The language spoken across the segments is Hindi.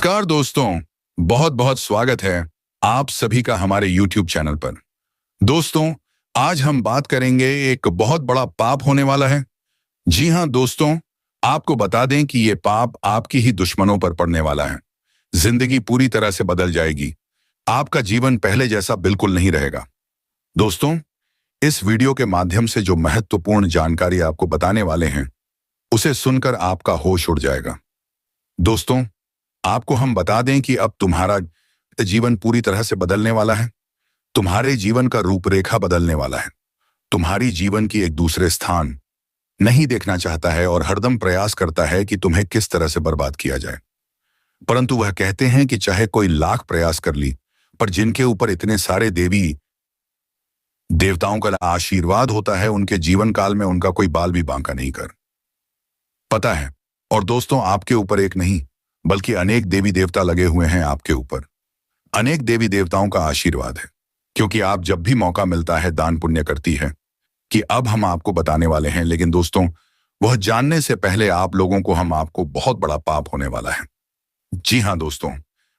नमस्कार दोस्तों, बहुत बहुत स्वागत है आप सभी का हमारे YouTube चैनल पर। दोस्तों, आज हम बात करेंगे एक बहुत बड़ा पाप होने वाला है। जी हाँ दोस्तों, आपको बता दें कि ये पाप आपकी ही दुश्मनों पर पड़ने वाला है। जिंदगी पूरी तरह से बदल जाएगी। आपका जीवन पहले जैसा बिल्कुल नहीं रहेगा। दोस्तों, इस वीडियो के माध्यम से जो महत्वपूर्ण जानकारी आपको बताने वाले हैं, उसे सुनकर आपका होश उड़ जाएगा। दोस्तों, आपको हम बता दें कि अब तुम्हारा जीवन पूरी तरह से बदलने वाला है। तुम्हारे जीवन का रूपरेखा बदलने वाला है। तुम्हारी जीवन की एक दूसरे स्थान नहीं देखना चाहता है और हरदम प्रयास करता है कि तुम्हें किस तरह से बर्बाद किया जाए। परंतु वह कहते हैं कि चाहे कोई लाख प्रयास कर ली, पर जिनके ऊपर इतने सारे देवी देवताओं का आशीर्वाद होता है, उनके जीवन काल में उनका कोई बाल भी बांका नहीं कर पता है। और दोस्तों, आपके ऊपर एक नहीं बल्कि अनेक देवी देवता लगे हुए हैं आपके ऊपर। अनेक देवी देवताओं का आशीर्वाद है, क्योंकि आप जब भी मौका मिलता है दान पुण्य करती है कि अब हम आपको बताने वाले हैं। लेकिन दोस्तों, वह जानने से पहले आप लोगों को आपको बहुत बड़ा पाप होने वाला है। जी हाँ दोस्तों,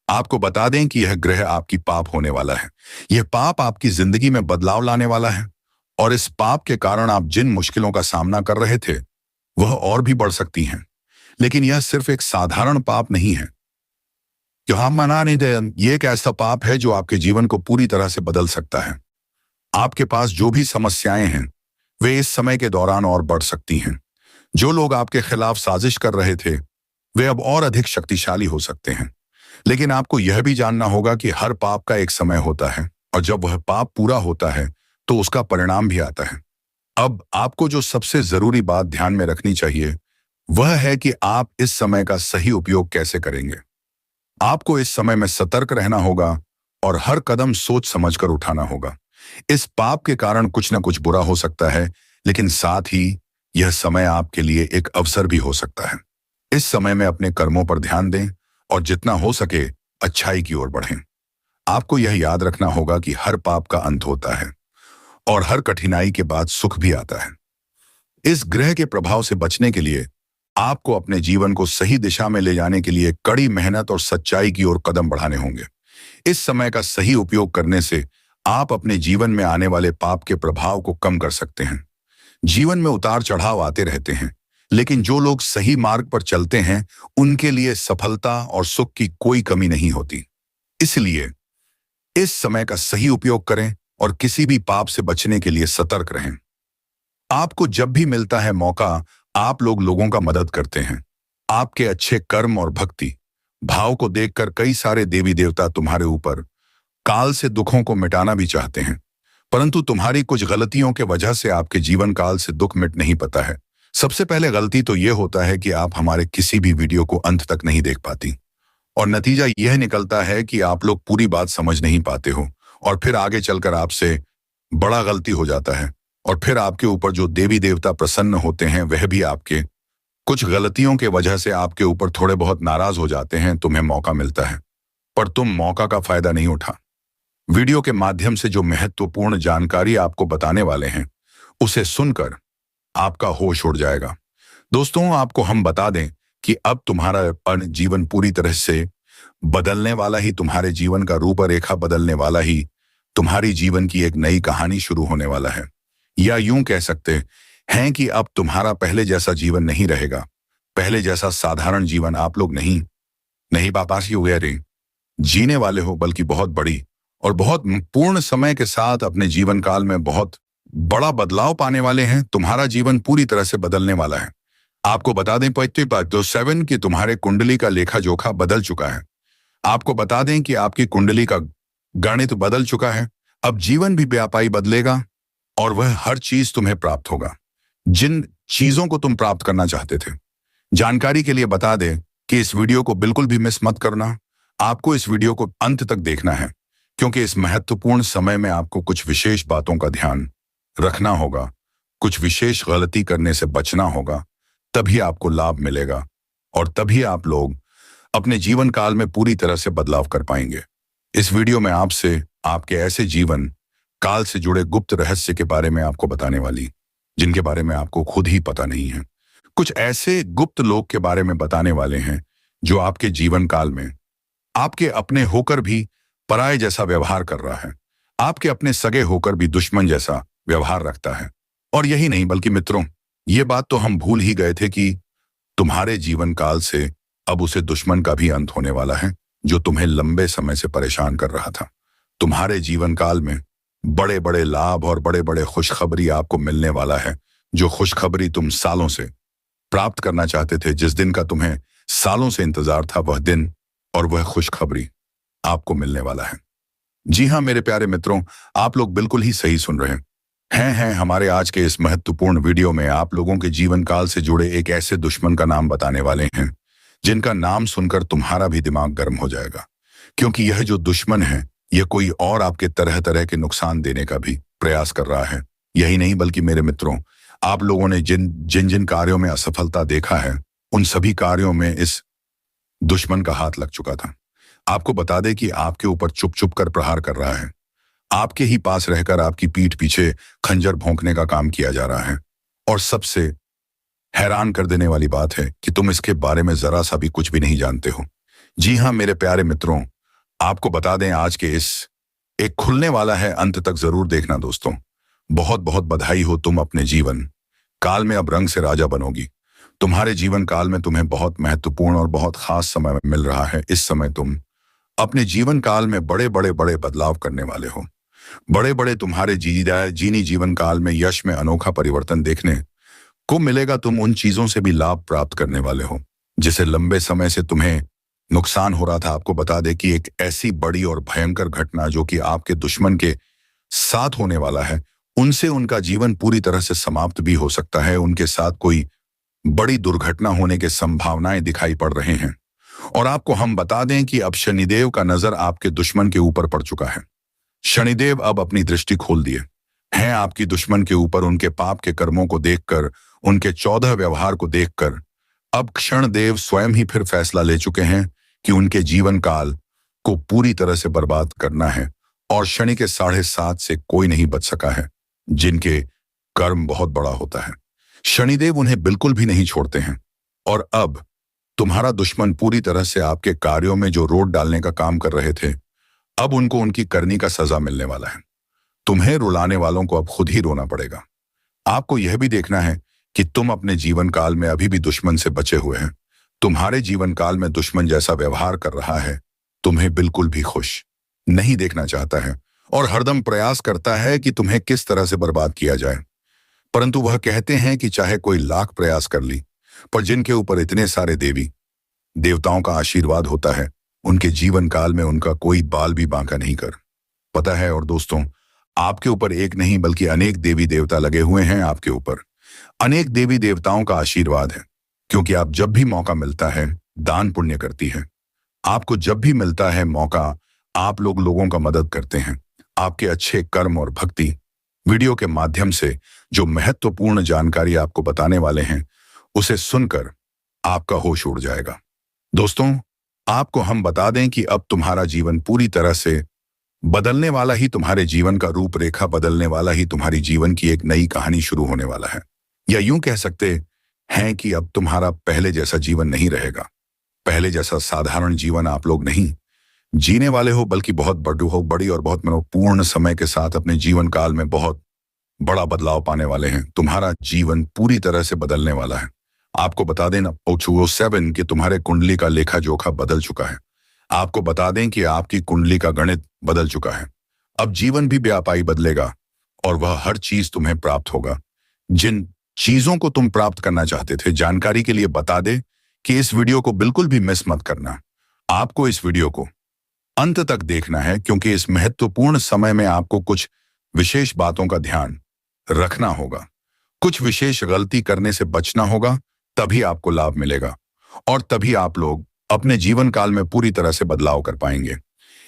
आपको बता दें कि यह ग्रह आपकी पाप होने वाला है। यह पाप आपकी जिंदगी में बदलाव लाने वाला है, और इस पाप के कारण आप जिन मुश्किलों का सामना कर रहे थे, वह और भी बढ़ सकती हैं। लेकिन यह सिर्फ एक साधारण पाप नहीं है जो हम मना नहीं दे। यह एक ऐसा पाप है जो आपके जीवन को पूरी तरह से बदल सकता है। आपके पास जो भी समस्याएं हैं, वे इस समय के दौरान और बढ़ सकती हैं। जो लोग आपके खिलाफ साजिश कर रहे थे, वे अब और अधिक शक्तिशाली हो सकते हैं। लेकिन आपको यह भी जानना होगा कि हर पाप का एक समय होता है, और जब वह पाप पूरा होता है तो उसका परिणाम भी आता है। अब आपको जो सबसे जरूरी बात ध्यान में रखनी चाहिए, वह है कि आप इस समय का सही उपयोग कैसे करेंगे। आपको इस समय में सतर्क रहना होगा और हर कदम सोच समझकर उठाना होगा। इस पाप के कारण कुछ न कुछ बुरा हो सकता है, लेकिन साथ ही यह समय आपके लिए एक अवसर भी हो सकता है। इस समय में अपने कर्मों पर ध्यान दें और जितना हो सके अच्छाई की ओर बढ़ें। आपको यह याद रखना होगा कि हर पाप का अंत होता है और हर कठिनाई के बाद सुख भी आता है। इस ग्रह के प्रभाव से बचने के लिए आपको अपने जीवन को सही दिशा में ले जाने के लिए कड़ी मेहनत और सच्चाई की ओर कदम बढ़ाने होंगे। इस समय का सही उपयोग करने से आप अपने जीवन में आने वाले पाप के प्रभाव को कम कर सकते हैं। जीवन में उतार चढ़ाव आते रहते हैं, लेकिन जो लोग सही मार्ग पर चलते हैं, उनके लिए सफलता और सुख की कोई कमी नहीं होती। इसलिए इस समय का सही उपयोग करें और किसी भी पाप से बचने के लिए सतर्क रहें। आपको जब भी मिलता है मौका, आप लोगों का मदद करते हैं। आपके अच्छे कर्म और भक्ति भाव को देखकर कई सारे देवी देवता तुम्हारे ऊपर काल से दुखों को मिटाना भी चाहते हैं, परंतु तुम्हारी कुछ गलतियों के वजह से आपके जीवन काल से दुख मिट नहीं पाता है। सबसे पहले गलती तो यह होता है कि आप हमारे किसी भी वीडियो को अंत तक नहीं देख पाती, और नतीजा यह निकलता है कि आप लोग पूरी बात समझ नहीं पाते हो, और फिर आगे चलकर आपसे बड़ा गलती हो जाता है। और फिर आपके ऊपर जो देवी देवता प्रसन्न होते हैं, वह भी आपके कुछ गलतियों के वजह से आपके ऊपर थोड़े बहुत नाराज हो जाते हैं। तुम्हें मौका मिलता है, पर तुम मौका का फायदा नहीं उठा। वीडियो के माध्यम से जो महत्वपूर्ण जानकारी आपको बताने वाले हैं, उसे सुनकर आपका होश उड़ जाएगा। दोस्तों, आपको हम बता दें कि अब तुम्हारा जीवन पूरी तरह से बदलने वाला ही, तुम्हारे जीवन का रूपरेखा बदलने वाला ही, तुम्हारी जीवन की एक नई कहानी शुरू होने वाला है। या यूं कह सकते हैं कि अब तुम्हारा पहले जैसा जीवन नहीं रहेगा। पहले जैसा साधारण जीवन आप लोग नहीं पापासी हुए जीने वाले हो, बल्कि बहुत बड़ी और बहुत पूर्ण समय के साथ अपने जीवन काल में बहुत बड़ा बदलाव पाने वाले हैं। तुम्हारा जीवन पूरी तरह से बदलने वाला है। आपको बता दें 7 कि तुम्हारे कुंडली का लेखा जोखा बदल चुका है। आपको बता दें कि आपकी कुंडली का गणित बदल चुका है। अब जीवन भी व्यापारी बदलेगा, और वह हर चीज तुम्हें प्राप्त होगा जिन चीजों को तुम प्राप्त करना चाहते थे। जानकारी के लिए बता दें कि इस वीडियो को बिल्कुल भी मिस मत करना। आपको इस वीडियो को अंत तक देखना है, क्योंकि इस महत्वपूर्ण समय में आपको कुछ विशेष बातों का ध्यान रखना होगा, कुछ विशेष गलती करने से बचना होगा। तभी आपको लाभ मिलेगा, और तभी आप लोग अपने जीवन काल में पूरी तरह से बदलाव कर पाएंगे। इस वीडियो में आपसे आपके ऐसे जीवन काल से जुड़े गुप्त रहस्य के बारे में आपको बताने वाली, जिनके बारे में आपको खुद ही पता नहीं है। कुछ ऐसे गुप्त लोग के बारे में बताने वाले हैं जो आपके जीवन काल में आपके अपने होकर भी पराये जैसा व्यवहार कर रहा है, आपके अपने सगे होकर भी दुश्मन जैसा व्यवहार रखता है। और यही नहीं बल्कि मित्रों, ये बात तो हम भूल ही गए थे कि तुम्हारे जीवन काल से अब उसे दुश्मन का भी अंत होने वाला है, जो तुम्हें लंबे समय से परेशान कर रहा था। तुम्हारे जीवन काल में बड़े बड़े लाभ और बड़े बड़े खुशखबरी आपको मिलने वाला है, जो खुशखबरी तुम सालों से प्राप्त करना चाहते थे। जिस दिन का तुम्हें सालों से इंतजार था, वह दिन और वह खुशखबरी आपको मिलने वाला है। जी हाँ मेरे प्यारे मित्रों, आप लोग बिल्कुल ही सही सुन रहे हैं। हमारे आज के इस महत्वपूर्ण वीडियो में आप लोगों के जीवन काल से जुड़े एक ऐसे दुश्मन का नाम बताने वाले हैं, जिनका नाम सुनकर तुम्हारा भी दिमाग गर्म हो जाएगा। क्योंकि यह जो दुश्मन है, यह कोई और आपके तरह तरह के नुकसान देने का भी प्रयास कर रहा है। यही नहीं बल्कि मेरे मित्रों, आप लोगों ने जिन जिन जिन कार्यों में असफलता देखा है, उन सभी कार्यों में इस दुश्मन का हाथ लग चुका था। आपको बता दें कि आपके ऊपर चुप चुप कर प्रहार कर रहा है, आपके ही पास रहकर आपकी पीठ पीछे खंजर भोंकने का काम किया जा रहा है। और सबसे हैरान कर देने वाली बात है कि तुम इसके बारे में जरा सा भी कुछ भी नहीं जानते हो। जी हाँ मेरे प्यारे मित्रों, आपको बता दें आज के इस एक खुलने वाला है, अंत तक जरूर देखना दोस्तों। बहुत बहुत बधाई हो, तुम अपने जीवन काल में अब रंग से राजा बनोगी। तुम्हारे जीवन काल में तुम्हें बहुत महत्वपूर्ण और बहुत खास समय मिल रहा है। इस समय तुम अपने जीवन काल में बड़े बड़े बड़े बदलाव करने वाले हो। बड़े बड़े तुम्हारे जीनी जीवन काल में यश में अनोखा परिवर्तन देखने को मिलेगा। तुम उन चीजों से भी लाभ प्राप्त करने वाले हो जिसे लंबे समय से तुम्हें नुकसान हो रहा था। आपको बता दें कि एक ऐसी बड़ी और भयंकर घटना जो कि आपके दुश्मन के साथ होने वाला है, उनसे उनका जीवन पूरी तरह से समाप्त भी हो सकता है। उनके साथ कोई बड़ी दुर्घटना होने की संभावनाएं दिखाई पड़ रहे हैं। और आपको हम बता दें कि अब शनिदेव का नजर आपके दुश्मन के ऊपर पड़ चुका है। शनिदेव अब अपनी दृष्टि खोल दिए हैं आपकी दुश्मन के ऊपर। उनके पाप के कर्मों को देखकर, उनके 14 व्यवहार को देखकर अब क्षणदेव स्वयं ही फिर फैसला ले चुके हैं कि उनके जीवन काल को पूरी तरह से बर्बाद करना है। और शनि के 7.5 से कोई नहीं बच सका है, जिनके कर्म बहुत बड़ा होता है। शनिदेव उन्हें बिल्कुल भी नहीं छोड़ते हैं। और अब तुम्हारा दुश्मन पूरी तरह से आपके कार्यों में जो रोड डालने का काम कर रहे थे, अब उनको उनकी करनी का सजा मिलने वाला है। तुम्हें रुलाने वालों को अब खुद ही रोना पड़ेगा। आपको यह भी देखना है कि तुम अपने जीवन काल में अभी भी दुश्मन से बचे हुए हैं। तुम्हारे जीवन काल में दुश्मन जैसा व्यवहार कर रहा है, तुम्हें बिल्कुल भी खुश नहीं देखना चाहता है और हरदम प्रयास करता है कि तुम्हें किस तरह से बर्बाद किया जाए। परंतु वह कहते हैं कि चाहे कोई लाख प्रयास कर ली, पर जिनके ऊपर इतने सारे देवी देवताओं का आशीर्वाद होता है, उनके जीवन काल में उनका कोई बाल भी बांका नहीं कर पता है। और दोस्तों, आपके ऊपर एक नहीं बल्कि अनेक देवी देवता लगे हुए हैं। आपके ऊपर अनेक देवी देवताओं का आशीर्वाद है, क्योंकि आप जब भी मौका मिलता है दान पुण्य करती है। आपको जब भी मिलता है मौका, आप लोगों का मदद करते हैं। आपके अच्छे कर्म और भक्ति वीडियो के माध्यम से जो महत्वपूर्ण जानकारी आपको बताने वाले हैं, उसे सुनकर आपका होश उड़ जाएगा। दोस्तों, आपको हम बता दें कि अब तुम्हारा जीवन पूरी तरह से बदलने वाला ही, तुम्हारे जीवन का रूपरेखा बदलने वाला ही, तुम्हारी जीवन की एक नई कहानी शुरू होने वाला है। या यूं कह सकते हैं कि अब तुम्हारा पहले जैसा जीवन नहीं रहेगा। पहले जैसा साधारण जीवन आप लोग नहीं जीने वाले हो, बल्कि बहुत बड़ी और बहुत महत्वपूर्ण समय के साथ अपने जीवन काल में बहुत बड़ा बदलाव पाने वाले हैं। तुम्हारा जीवन पूरी तरह से बदलने वाला है। आपको बता दें 7 कि तुम्हारे कुंडली का लेखा जोखा बदल चुका है। आपको बता दें कि आपकी कुंडली का गणित बदल चुका है। अब जीवन भी व्यापारी बदलेगा और वह हर चीज तुम्हें प्राप्त होगा, जिन चीजों को तुम प्राप्त करना चाहते थे। जानकारी के लिए बता दे कि इस वीडियो को बिल्कुल भी मिस मत करना। आपको इस वीडियो को अंत तक देखना है, क्योंकि इस महत्वपूर्ण समय में आपको कुछ विशेष बातों का ध्यान रखना होगा। कुछ विशेष गलती करने से बचना होगा, तभी आपको लाभ मिलेगा और तभी आप लोग अपने जीवन काल में पूरी तरह से बदलाव कर पाएंगे।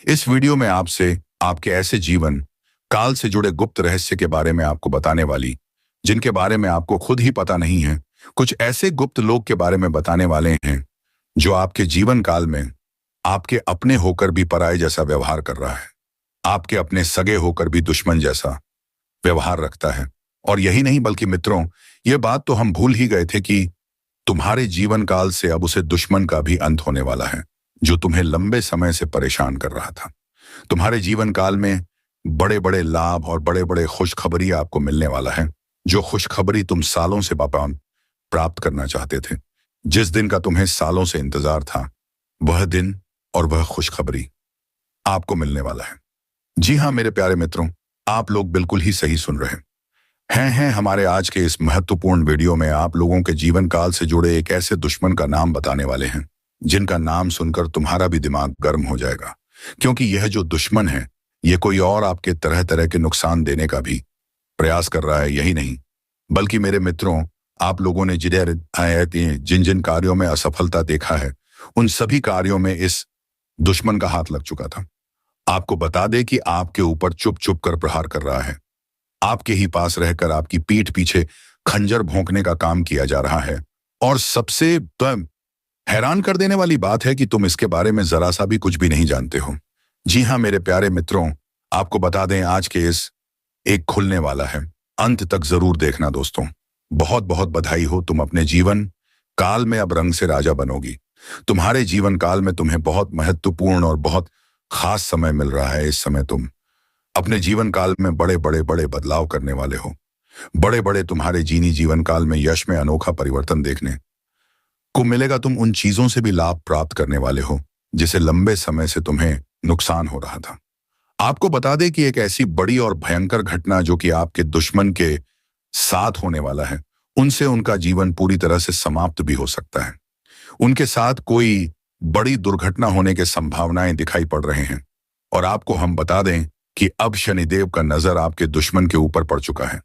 इस वीडियो में आपसे आपके ऐसे जीवन काल से जुड़े गुप्त रहस्य के बारे में आपको बताने वाली, जिनके बारे में आपको खुद ही पता नहीं है। कुछ ऐसे गुप्त लोग के बारे में बताने वाले हैं जो आपके जीवन काल में आपके अपने होकर भी पराये जैसा व्यवहार कर रहा है, आपके अपने सगे होकर भी दुश्मन जैसा व्यवहार रखता है। और यही नहीं बल्कि मित्रों, यह बात तो हम भूल ही गए थे कि तुम्हारे जीवन काल से अब उसे दुश्मन का भी अंत होने वाला है, जो तुम्हें लंबे समय से परेशान कर रहा था। तुम्हारे जीवन काल में बड़े बड़े लाभ और बड़े बड़े खुशखबरी आपको मिलने वाला है। जो खुशखबरी तुम सालों से प्राप्त करना चाहते थे, जिस दिन का तुम्हें सालों से इंतजार था, वह दिन और वह खुशखबरी आपको मिलने वाला है। जी हाँ मेरे प्यारे मित्रों, आप लोग बिल्कुल ही सही सुन रहे हैं। हमारे आज के इस महत्वपूर्ण वीडियो में आप लोगों के जीवन काल से जुड़े एक ऐसे दुश्मन का नाम बताने वाले हैं जिनका नाम सुनकर तुम्हारा भी दिमाग गर्म हो जाएगा। क्योंकि यह जो दुश्मन है, ये कोई और आपके तरह तरह के नुकसान देने का भी प्रयास कर रहा है। यही नहीं, बल्कि मेरे मित्रों, आप लोगों ने जिन जिन कार्यों में असफलता देखा है, उन सभी कार्यों में इस दुश्मन का हाथ लग चुका था। आपको बता दे कि आपके ऊपर चुप चुप कर प्रहार कर रहा है। आपके ही पास रहकर आपकी पीठ पीछे खंजर भोंकने का काम किया जा रहा है। और सबसे हैरान कर देने वाली बात है कि तुम इसके बारे में जरा सा भी कुछ भी नहीं जानते हो। जी हाँ मेरे प्यारे मित्रों, आपको बता दें आज के इस एक खुलने वाला है। अंत तक जरूर देखना दोस्तों। बहुत बहुत बधाई हो, तुम अपने जीवन काल में अब रंग से राजा बनोगी। तुम्हारे जीवन काल में तुम्हें बहुत महत्वपूर्ण और बहुत खास समय मिल रहा है। इस समय तुम अपने जीवन काल में बड़े बड़े बड़े बदलाव करने वाले हो। बड़े बड़े तुम्हारे जीवन काल में यश में अनोखा परिवर्तन देखने को मिलेगा। तुम उन चीजों से भी लाभ प्राप्त करने वाले हो जिसे लंबे समय से तुम्हें नुकसान हो रहा था। आपको बता दें कि एक ऐसी बड़ी और भयंकर घटना जो कि आपके दुश्मन के साथ होने वाला है, उनसे उनका जीवन पूरी तरह से समाप्त भी हो सकता है। उनके साथ कोई बड़ी दुर्घटना होने की संभावनाएं दिखाई पड़ रहे हैं। और आपको हम बता दें कि अब शनिदेव का नजर आपके दुश्मन के ऊपर पड़ चुका है।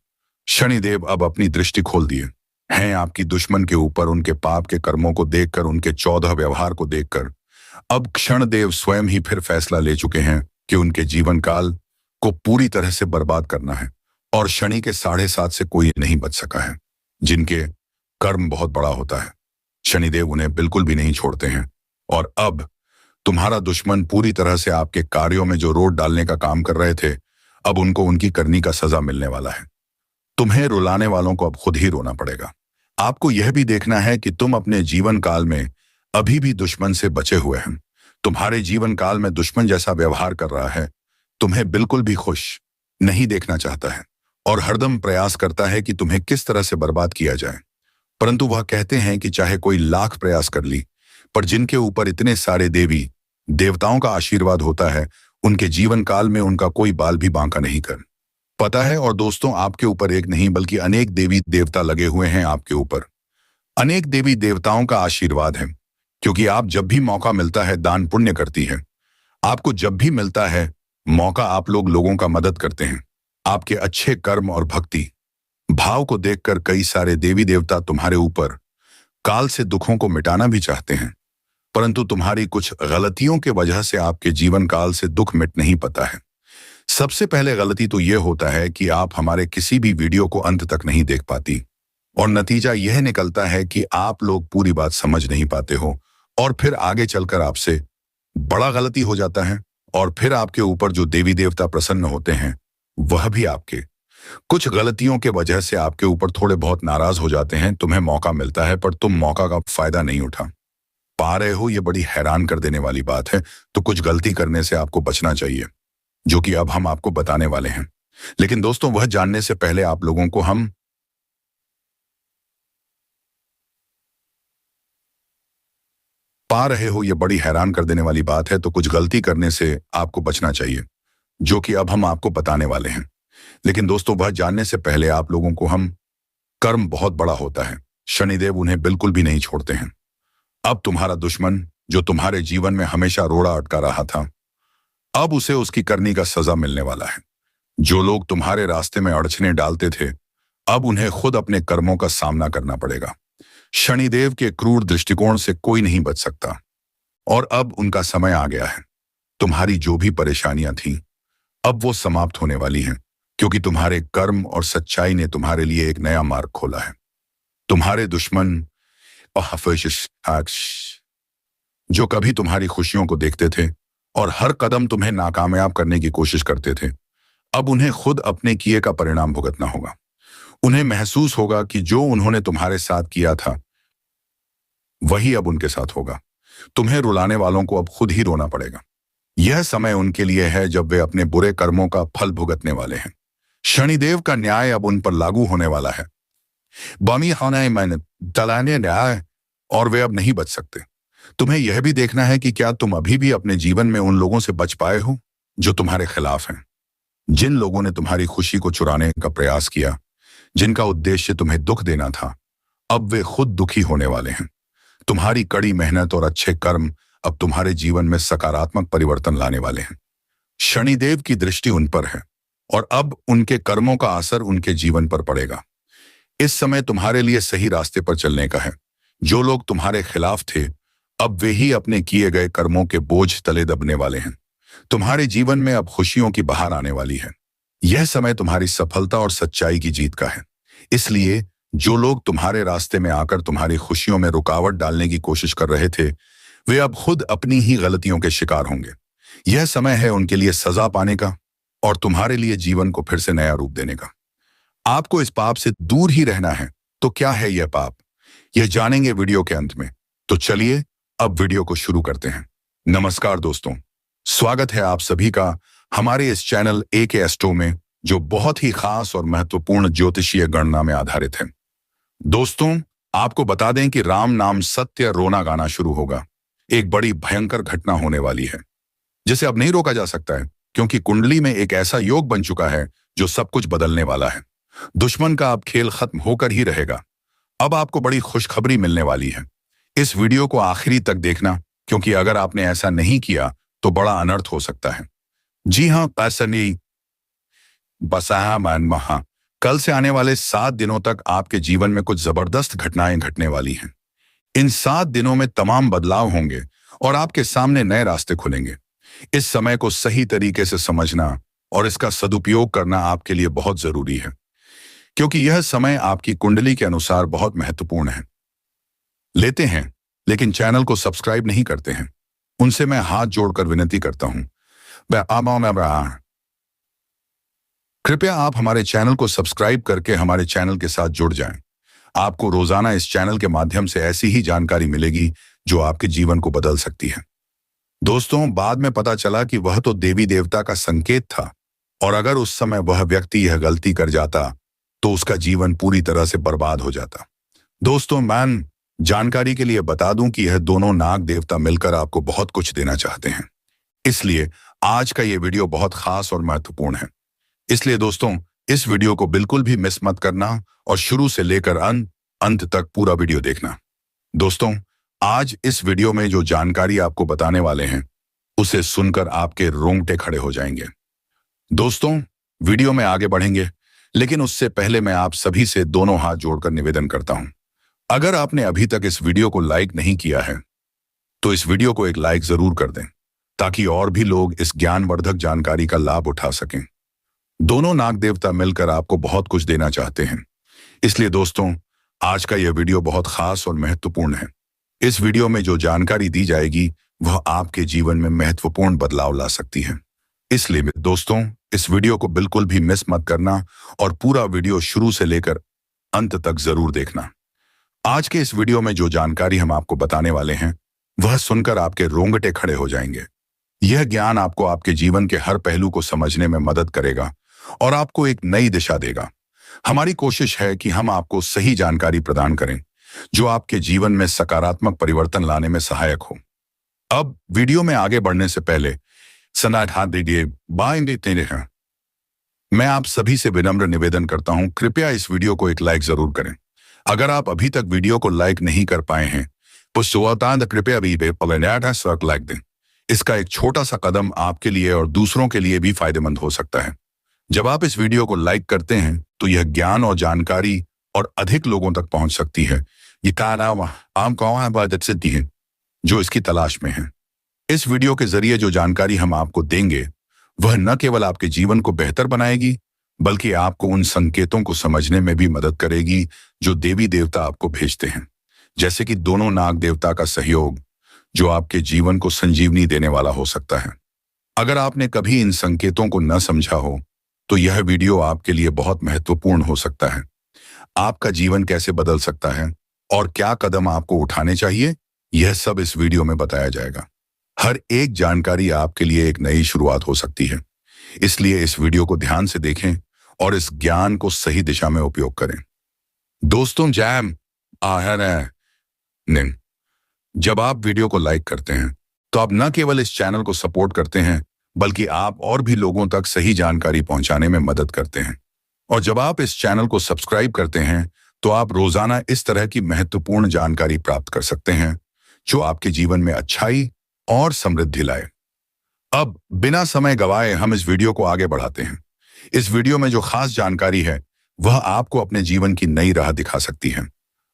शनिदेव अब अपनी दृष्टि खोल दिए हैं आपकी दुश्मन के ऊपर। उनके पाप के कर्मों को देखकर, उनके 14 व्यवहार को देखकर अब क्षणदेव स्वयं ही फिर फैसला ले चुके हैं कि उनके जीवन काल को पूरी तरह से बर्बाद करना है। और शनि के 7.5 से कोई नहीं बच सका है। जिनके कर्म बहुत बड़ा होता है, शनिदेव उन्हें बिल्कुल भी नहीं छोड़ते हैं। और अब तुम्हारा दुश्मन पूरी तरह से आपके कार्यों में जो रोड डालने का काम कर रहे थे, अब उनको उनकी करनी का सजा मिलने वाला है। तुम्हें रुलाने वालों को अब खुद ही रोना पड़ेगा। आपको यह भी देखना है कि तुम अपने जीवन काल में अभी भी दुश्मन से बचे हुए हैं। तुम्हारे जीवन काल में दुश्मन जैसा व्यवहार कर रहा है, तुम्हें बिल्कुल भी खुश नहीं देखना चाहता है और हरदम प्रयास करता है कि तुम्हें किस तरह से बर्बाद किया जाए। परंतु वह कहते हैं कि चाहे कोई लाख प्रयास कर ली, पर जिनके ऊपर इतने सारे देवी देवताओं का आशीर्वाद होता है, उनके जीवन काल में उनका कोई बाल भी बांका नहीं कर पता है। और दोस्तों, आपके ऊपर एक नहीं बल्कि अनेक देवी देवता लगे हुए हैं आपके ऊपर। अनेक देवी देवताओं का आशीर्वाद है, क्योंकि आप जब भी मौका मिलता है दान पुण्य करती है। आपको जब भी मिलता है मौका, आप लोगों का मदद करते हैं। आपके अच्छे कर्म और भक्ति भाव को देखकर कई सारे देवी देवता तुम्हारे ऊपर काल से दुखों को मिटाना भी चाहते हैं। परंतु तुम्हारी कुछ गलतियों के वजह से आपके जीवन काल से दुख मिट नहीं पाता है। सबसे पहले गलती तो यह होता है कि आप हमारे किसी भी वीडियो को अंत तक नहीं देख पाती, और नतीजा यह निकलता है कि आप लोग पूरी बात समझ नहीं पाते हो और फिर आगे चलकर आपसे बड़ा गलती हो जाता है। और फिर आपके ऊपर जो देवी देवता प्रसन्न होते हैं, वह भी आपके कुछ गलतियों के वजह से आपके ऊपर थोड़े बहुत नाराज हो जाते हैं। तुम्हें मौका मिलता है पर तुम मौका का फायदा नहीं उठा पा रहे हो। यह बड़ी हैरान कर देने वाली बात है। तो कुछ गलती करने से आपको बचना चाहिए, जो कि अब हम आपको बताने वाले हैं। लेकिन दोस्तों, वह जानने से पहले आप लोगों को हम पा रहे हो, यह बड़ी हैरान कर देने वाली बात है। तो कुछ गलती करने से आपको बचना चाहिए, जो कि अब हम आपको बताने वाले हैं। लेकिन दोस्तों, वह जानने से पहले आप लोगों को हम कर्म बहुत बड़ा होता है। शनिदेव उन्हें बिल्कुल भी नहीं छोड़ते हैं। अब तुम्हारा दुश्मन जो तुम्हारे जीवन में हमेशा रोड़ा अटका रहा था, अब उसे उसकी करनी का सजा मिलने वाला है। जो लोग तुम्हारे रास्ते में अड़चने डालते थे, अब उन्हें खुद अपने कर्मों का सामना करना पड़ेगा। शनिदेव के क्रूर दृष्टिकोण से कोई नहीं बच सकता और अब उनका समय आ गया है। तुम्हारी जो भी परेशानियां थीं, अब वो समाप्त होने वाली हैं, क्योंकि तुम्हारे कर्म और सच्चाई ने तुम्हारे लिए एक नया मार्ग खोला है। तुम्हारे दुश्मन जो कभी तुम्हारी खुशियों को देखते थे और हर कदम तुम्हें नाकामयाब करने की कोशिश करते थे, अब उन्हें खुद अपने किए का परिणाम भुगतना होगा। उन्हें महसूस होगा कि जो उन्होंने तुम्हारे साथ किया था, वही अब उनके साथ होगा। तुम्हें रुलाने वालों को अब खुद ही रोना पड़ेगा। यह समय उनके लिए है जब वे अपने बुरे कर्मों का फल भुगतने वाले हैं। शनिदेव का न्याय अब उन पर लागू होने वाला है। बमी होना मैंने तलाने न्याय, और वे अब नहीं बच सकते। तुम्हें यह भी देखना है कि क्या तुम अभी भी अपने जीवन में उन लोगों से बच पाए हो जो तुम्हारे खिलाफ हैं। जिन लोगों ने तुम्हारी खुशी को चुराने का प्रयास किया, जिनका उद्देश्य तुम्हें दुख देना था, अब वे खुद दुखी होने वाले हैं। तुम्हारी कड़ी मेहनत और अच्छे कर्म अब तुम्हारे जीवन में सकारात्मक परिवर्तन लाने वाले हैं। शनिदेव की दृष्टि उन पर है और अब उनके कर्मों का असर उनके जीवन पर पड़ेगा। इस समय तुम्हारे लिए सही रास्ते पर चलने का है। जो लोग तुम्हारे खिलाफ थे, अब वे ही अपने किए गए कर्मों के बोझ तले दबने वाले हैं। तुम्हारे जीवन में अब खुशियों की बहार आने वाली है। यह समय तुम्हारी सफलता और सच्चाई की जीत का है। इसलिए जो लोग तुम्हारे रास्ते में आकर तुम्हारी खुशियों में रुकावट डालने की कोशिश कर रहे थे, वे अब खुद अपनी ही गलतियों के शिकार होंगे। यह समय है उनके लिए सजा पाने का और तुम्हारे लिए जीवन को फिर से नया रूप देने का। आपको इस पाप से दूर ही रहना है। तो क्या है यह पाप, यह जानेंगे वीडियो के अंत में। तो चलिए अब वीडियो को शुरू करते हैं। नमस्कार दोस्तों, स्वागत है आप सभी का हमारे इस चैनल AK एस्ट्रो में, जो बहुत ही खास और महत्वपूर्ण ज्योतिषीय गणना में आधारित है। दोस्तों, आपको बता दें कि राम नाम सत्य रोना गाना शुरू होगा। एक बड़ी भयंकर घटना होने वाली है जिसे अब नहीं रोका जा सकता है, क्योंकि कुंडली में एक ऐसा योग बन चुका है जो सब कुछ बदलने वाला है। दुश्मन का अब खेल खत्म होकर ही रहेगा। अब आपको बड़ी खुशखबरी मिलने वाली है। इस वीडियो को आखिरी तक देखना, क्योंकि अगर आपने ऐसा नहीं किया तो बड़ा अनर्थ हो सकता है। जी हाँ, ऐसा नहीं बसा मन महा कल से आने वाले 7 दिनों तक आपके जीवन में कुछ जबरदस्त घटनाएं घटने वाली हैं। इन 7 दिनों में तमाम बदलाव होंगे और आपके सामने नए रास्ते खुलेंगे। इस समय को सही तरीके से समझना और इसका सदुपयोग करना आपके लिए बहुत जरूरी है, क्योंकि यह समय आपकी कुंडली के अनुसार बहुत महत्वपूर्ण है। लेते हैं, लेकिन चैनल को सब्सक्राइब नहीं करते हैं, उनसे मैं हाथ जोड़कर विनती करता हूं। कृपया आप हमारे चैनल को सब्सक्राइब करके हमारे चैनल के साथ जुड़ जाएं। आपको रोजाना इस चैनल के माध्यम से ऐसी ही जानकारी मिलेगी जो आपके जीवन को बदल सकती है। दोस्तों, बाद में पता चला कि वह तो देवी देवता का संकेत था, और अगर उस समय वह व्यक्ति यह गलती कर जाता तो उसका जीवन पूरी तरह से बर्बाद हो जाता। दोस्तों, मैं जानकारी के लिए बता दूं कि यह दोनों नाग देवता मिलकर आपको बहुत कुछ देना चाहते हैं। इसलिए आज का यह वीडियो बहुत खास और महत्वपूर्ण है। इसलिए दोस्तों, इस वीडियो को बिल्कुल भी मिस मत करना और शुरू से लेकर अंत तक पूरा वीडियो देखना। दोस्तों, आज इस वीडियो में जो जानकारी आपको बताने वाले हैं, उसे सुनकर आपके रोंगटे खड़े हो जाएंगे। दोस्तों, वीडियो में आगे बढ़ेंगे, लेकिन उससे पहले मैं आप सभी से दोनों हाथ जोड़कर निवेदन करता हूं। अगर आपने अभी तक इस वीडियो को लाइक नहीं किया है, तो इस वीडियो को एक लाइक जरूर कर दें, ताकि और भी लोग इस ज्ञानवर्धक जानकारी का लाभ उठा सकें। दोनों नाग देवता मिलकर आपको बहुत कुछ देना चाहते हैं। इसलिए दोस्तों, आज का यह वीडियो बहुत खास और महत्वपूर्ण है। इस वीडियो में जो जानकारी दी जाएगी वह आपके जीवन में महत्वपूर्ण बदलाव ला सकती है। इसलिए दोस्तों, इस वीडियो को बिल्कुल भी मिस मत करना और पूरा वीडियो शुरू से लेकर अंत तक जरूर देखना। आज के इस वीडियो में जो जानकारी हम आपको बताने वाले हैं, वह सुनकर आपके रोंगटे खड़े हो जाएंगे। यह ज्ञान आपको आपके जीवन के हर पहलू को समझने में मदद करेगा और आपको एक नई दिशा देगा। हमारी कोशिश है कि हम आपको सही जानकारी प्रदान करें जो आपके जीवन में सकारात्मक परिवर्तन लाने में सहायक हो। अब वीडियो में आगे बढ़ने से पहले सनाट हाथ दीजिए, बाएं देते हैं। मैं आप सभी से विनम्र निवेदन करता हूं, कृपया इस वीडियो को एक लाइक जरूर करें। अगर आप अभी तक वीडियो को लाइक नहीं कर पाए हैं तो कृपया भी लाइक दें। इसका एक छोटा सा कदम आपके लिए और दूसरों के लिए भी फायदेमंद हो सकता है। जब आप इस वीडियो को लाइक करते हैं तो यह ज्ञान और जानकारी और अधिक लोगों तक पहुंच सकती है। ये आम सिद्धि है जो इसकी तलाश में है। इस वीडियो के जरिए जो जानकारी हम आपको देंगे वह न केवल आपके जीवन को बेहतर बनाएगी, बल्कि आपको उन संकेतों को समझने में भी मदद करेगी जो देवी देवता आपको भेजते हैं, जैसे कि दोनों नाग देवता का सहयोग, जो आपके जीवन को संजीवनी देने वाला हो सकता है। अगर आपने कभी इन संकेतों को न समझा हो तो यह वीडियो आपके लिए बहुत महत्वपूर्ण हो सकता है। आपका जीवन कैसे बदल सकता है और क्या कदम आपको उठाने चाहिए, यह सब इस वीडियो में बताया जाएगा। हर एक जानकारी आपके लिए एक नई शुरुआत हो सकती है, इसलिए इस वीडियो को ध्यान से देखें और इस ज्ञान को सही दिशा में उपयोग करें। दोस्तों, जैम आहर है। जब आप वीडियो को लाइक करते हैं तो आप न केवल इस चैनल को सपोर्ट करते हैं, बल्कि आप और भी लोगों तक सही जानकारी पहुंचाने में मदद करते हैं। और जब आप इस चैनल को सब्सक्राइब करते हैं तो आप रोजाना इस तरह की महत्वपूर्ण जानकारी प्राप्त कर सकते हैं जो आपके जीवन में अच्छाई और समृद्धि लाए। अब बिना समय गवाए हम इस वीडियो को आगे बढ़ाते हैं। इस वीडियो में जो खास जानकारी है वह आपको अपने जीवन की नई राह दिखा सकती है।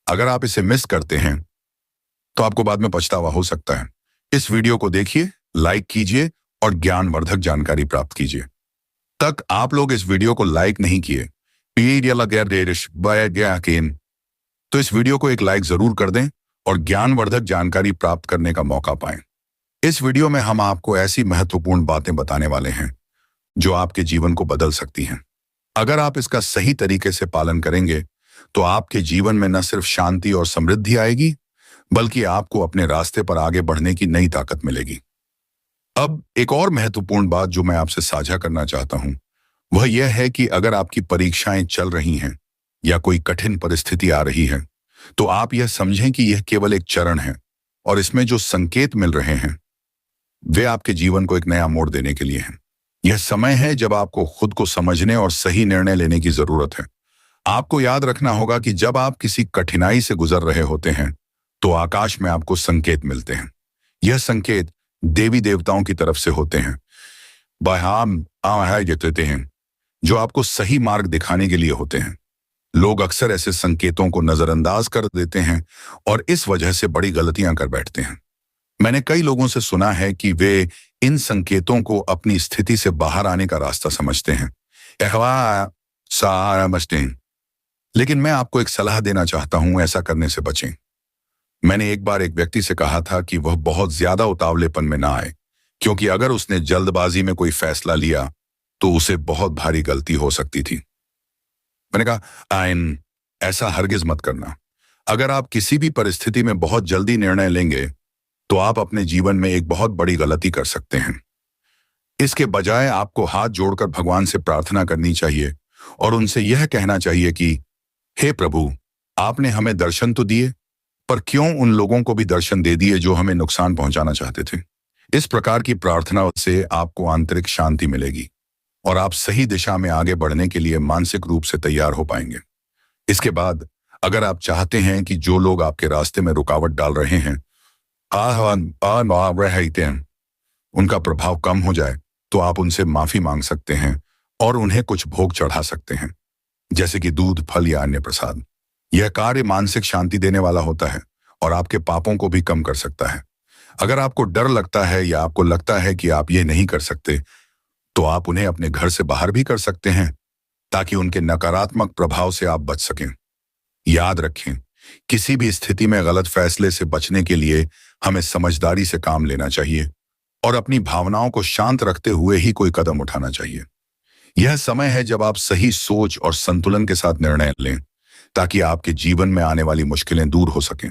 अगर आप इसे मिस करते हैं तो आपको बाद में पछतावा हो सकता है। इस वीडियो को देखिए, लाइक कीजिए और ज्ञानवर्धक जानकारी प्राप्त कीजिए। तक आप लोग इस वीडियो को लाइक नहीं किए तो इस वीडियो को एक लाइक जरूर कर दें और ज्ञानवर्धक जानकारी प्राप्त करने का मौका पाएं। इस वीडियो में हम आपको ऐसी महत्वपूर्ण बातें बताने वाले हैं जो आपके जीवन को बदल सकती हैं। अगर आप इसका सही तरीके से पालन करेंगे तो आपके जीवन में न सिर्फ शांति और समृद्धि आएगी, बल्कि आपको अपने रास्ते पर आगे बढ़ने की नई ताकत मिलेगी। अब एक और महत्वपूर्ण बात जो मैं आपसे साझा करना चाहता हूं वह यह है कि अगर आपकी परीक्षाएं चल रही हैं या कोई कठिन परिस्थिति आ रही है तो आप यह समझें कि यह केवल एक चरण है और इसमें जो संकेत मिल रहे हैं वे आपके जीवन को एक नया मोड़ देने के लिए हैं। यह समय है जब आपको खुद को समझने और सही निर्णय लेने की जरूरत है। आपको याद रखना होगा कि जब आप किसी कठिनाई से गुजर रहे होते हैं तो आकाश में आपको संकेत मिलते हैं। यह संकेत देवी देवताओं की तरफ से होते हैं, देते हैं, जो आपको सही मार्ग दिखाने के लिए होते हैं। लोग अक्सर ऐसे संकेतों को नजरअंदाज कर देते हैं और इस वजह से बड़ी गलतियां कर बैठते हैं। मैंने कई लोगों से सुना है कि वे इन संकेतों को अपनी स्थिति से बाहर आने का रास्ता समझते हैं। लेकिन मैं आपको एक सलाह देना चाहता हूं, ऐसा करने से बचें। मैंने एक बार एक व्यक्ति से कहा था कि वह बहुत ज्यादा उतावलेपन में ना आए, क्योंकि अगर उसने जल्दबाजी में कोई फैसला लिया तो उसे बहुत भारी गलती हो सकती थी। मैंने कहा, ऐसा हरगिज मत करना। अगर आप किसी भी परिस्थिति में बहुत जल्दी निर्णय लेंगे तो आप अपने जीवन में एक बहुत बड़ी गलती कर सकते हैं। इसके बजाय आपको हाथ जोड़कर भगवान से प्रार्थना करनी चाहिए और उनसे यह कहना चाहिए कि हे प्रभु, आपने हमें दर्शन तो दिए, पर क्यों उन लोगों को भी दर्शन दे दिए जो हमें नुकसान पहुंचाना चाहते थे। इस प्रकार की प्रार्थना से आपको आंतरिक शांति मिलेगी और आप सही दिशा में आगे बढ़ने के लिए मानसिक रूप से तैयार हो पाएंगे। इसके बाद अगर आप चाहते हैं कि जो लोग आपके रास्ते में रुकावट डाल रहे हैं उनका प्रभाव कम हो जाए तो आप उनसे माफी मांग सकते हैं और उन्हें कुछ भोग चढ़ा सकते हैं, जैसे कि दूध, फल या अन्य प्रसाद। यह कार्य मानसिक शांति देने वाला होता है और आपके पापों को भी कम कर सकता है। अगर आपको डर लगता है या आपको लगता है कि आप ये नहीं कर सकते तो आप उन्हें अपने घर से बाहर भी कर सकते हैं ताकि उनके नकारात्मक प्रभाव से आप बच सकें। याद रखें, किसी भी स्थिति में गलत फैसले से बचने के लिए हमें समझदारी से काम लेना चाहिए और अपनी भावनाओं को शांत रखते हुए ही कोई कदम उठाना चाहिए। यह समय है जब आप सही सोच और संतुलन के साथ निर्णय लें ताकि आपके जीवन में आने वाली मुश्किलें दूर हो सकें।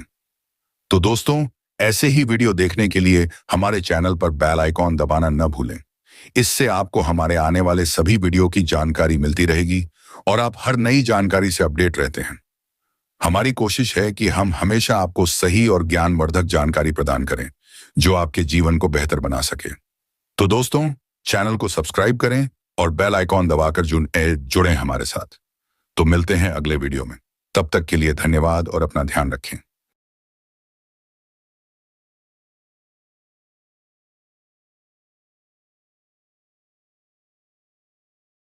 तो दोस्तों, ऐसे ही वीडियो देखने के लिए हमारे चैनल पर बेल आइकॉन दबाना न भूलें। इससे आपको हमारे आने वाले सभी वीडियो की जानकारी मिलती रहेगी और आप हर नई जानकारी से अपडेट रहते हैं। हमारी कोशिश है कि हम हमेशा आपको सही और ज्ञानवर्धक जानकारी प्रदान करें जो आपके जीवन को बेहतर बना सके। तो दोस्तों, चैनल को सब्सक्राइब करें और बेल आइकॉन दबाकर जुड़ें हमारे साथ। तो मिलते हैं अगले वीडियो में। तब तक के लिए धन्यवाद और अपना ध्यान रखें।